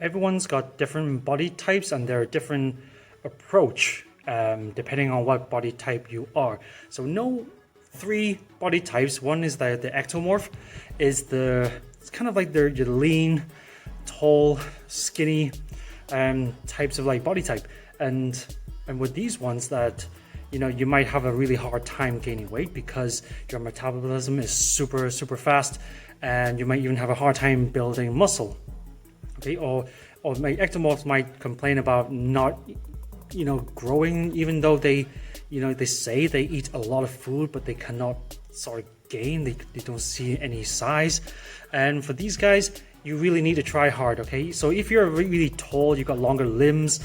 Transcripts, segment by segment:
everyone's got different body types and there are different approach depending on what body type you are. So no three body types. One is the ectomorph, it's kind of like your lean, tall, skinny types of like body type, and with these ones that you might have a really hard time gaining weight because your metabolism is super fast, and you might even have a hard time building muscle. Okay, or my ectomorphs might complain about not growing, even though they say they eat a lot of food, but they cannot sort of gain, they don't see any size. And for these guys, you really need to try hard. Okay, so if you're really tall, you've got longer limbs,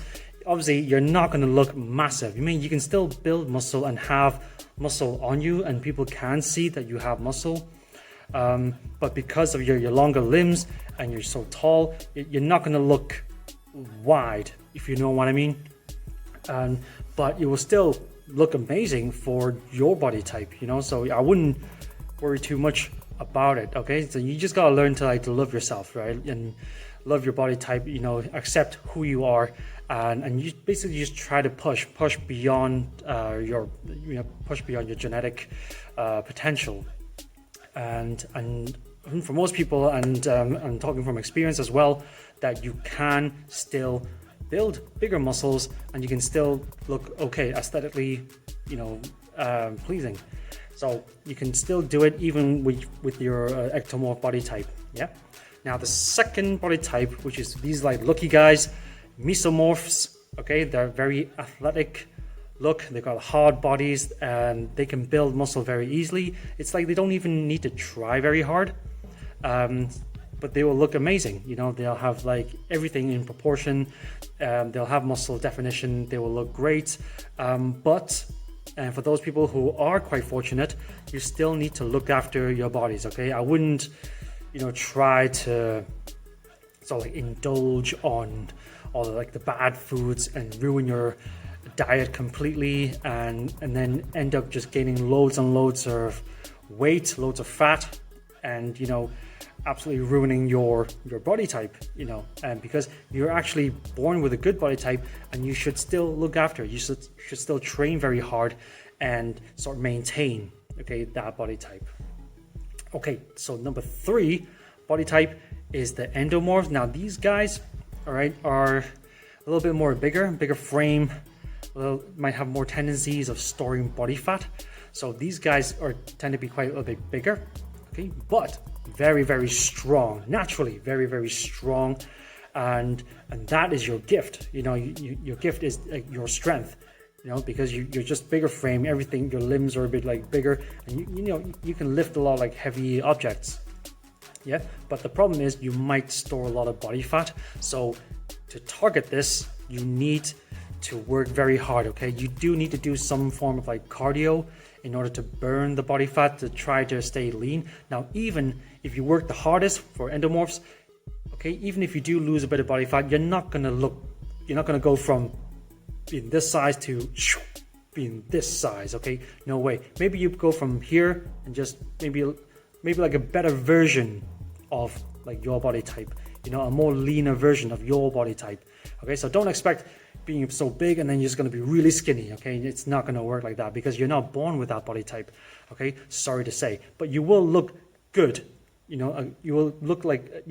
obviously you're not going to look massive. You can still build muscle and have muscle on you, and people can see that you have muscle, but because of your longer limbs and you're so tall, you're not going to look wide, if you know what I mean. But it will still look amazing for your body type, so I wouldn't worry too much about it. Okay, so you just gotta learn to love yourself, right, and love your body type, accept who you are, and you basically just try to push beyond your genetic potential. And for most people, and I'm talking from experience as well, that you can still build bigger muscles and you can still look okay aesthetically, pleasing. So you can still do it even with your ectomorph body type. Yeah. Now the second body type, which is these like lucky guys, mesomorphs. Okay, they're very athletic look, they've got hard bodies and they can build muscle very easily. It's like they don't even need to try very hard, but they will look amazing. They'll have like everything in proportion, they'll have muscle definition, they will look great, but for those people who are quite fortunate, you still need to look after your bodies. Okay, I wouldn't try to sort of like indulge on all the bad foods and ruin your diet completely, and then end up just gaining loads and loads of weight, loads of fat, and absolutely ruining your body type, and because you're actually born with a good body type, and you should still look after, you should still train very hard and sort of maintain, okay, that body type. Okay, so number 3 body type is the endomorphs. Now these guys, all right, are a little bit more bigger frame, might have more tendencies of storing body fat. So these guys tend to be quite a little bit bigger, okay, but very strong, naturally very strong, and that is your gift. Your gift is your strength, because you're just bigger frame, everything, your limbs are a bit like bigger, and you can lift a lot of like heavy objects. Yeah, but the problem is you might store a lot of body fat. So to target this, you need to work very hard. Okay, you do need to do some form of like cardio in order to burn the body fat, to try to stay lean. Now even if you work the hardest for endomorphs, okay, even if you do lose a bit of body fat, you're not going to go from being this size to being this size. Okay, no way. Maybe you go from here and just maybe like a better version of like your body type, a more leaner version of your body type. Okay, so don't expect being so big and then you're just going to be really skinny. Okay, it's not going to work like that, because you're not born with that body type. Okay, sorry to say, but you will look good. You will look like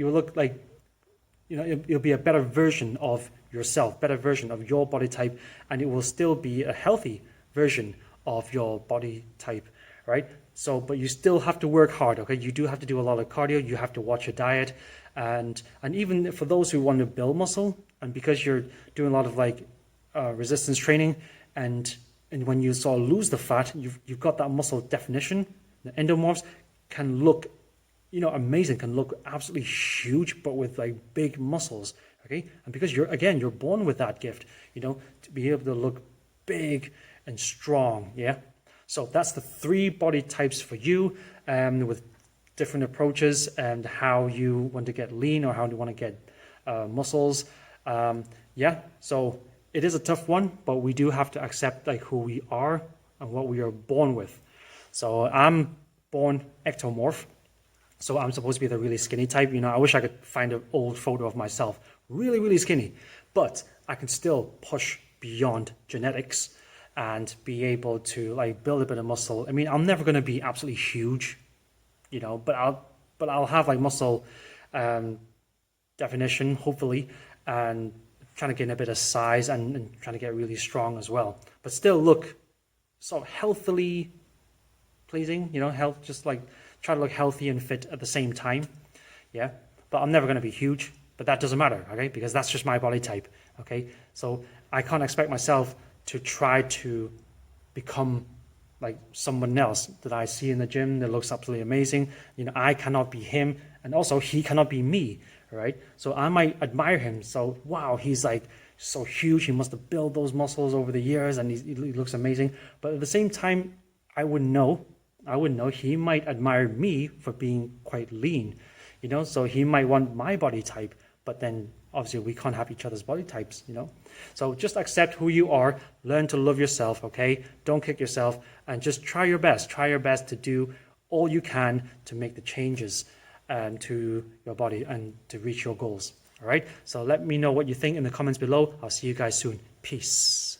it'll be a better version of yourself, better version of your body type, and it will still be a healthy version of your body type, right? So, but you still have to work hard. Okay, you do have to do a lot of cardio, you have to watch your diet, and even for those who want to build muscle, and because you're doing a lot of like resistance training, and when you sort of lose the fat, you've got that muscle definition. The endomorphs can look amazing, can look absolutely huge, but with like big muscles. Okay, and because you're born with that gift, to be able to look big and strong. Yeah, so that's the 3 body types for you, with different approaches and how you want to get lean or how you want to get muscles. Yeah, so it is a tough one, but we do have to accept like who we are and what we are born with. So I'm born ectomorph. So I'm supposed to be the really skinny type. You know, I wish I could find an old photo of myself, really, really skinny. But I can still push beyond genetics and be able to like build a bit of muscle. I mean, I'm never going to be absolutely huge, you know, but I'll have like muscle definition, hopefully, and trying to gain a bit of size and trying to get really strong as well. But still look sort of healthily pleasing, you know, health, just like try to look healthy and fit at the same time. Yeah, but I'm never going to be huge, but that doesn't matter, okay, because that's just my body type. Okay, so I can't expect myself to try to become like someone else that I see in the gym that looks absolutely amazing. You know, I cannot be him, and also he cannot be me, right? So I might admire him. So wow, he's like so huge. He must have built those muscles over the years, and he looks amazing. But at the same time, I would know he might admire me for being quite lean, you know. So he might want my body type, but then obviously we can't have each other's body types, you know. So just accept who you are, learn to love yourself, okay? Don't kick yourself, and just try your best to do all you can to make the changes to your body and to reach your goals. All right, so let me know what you think in the comments below. I'll see you guys soon. Peace.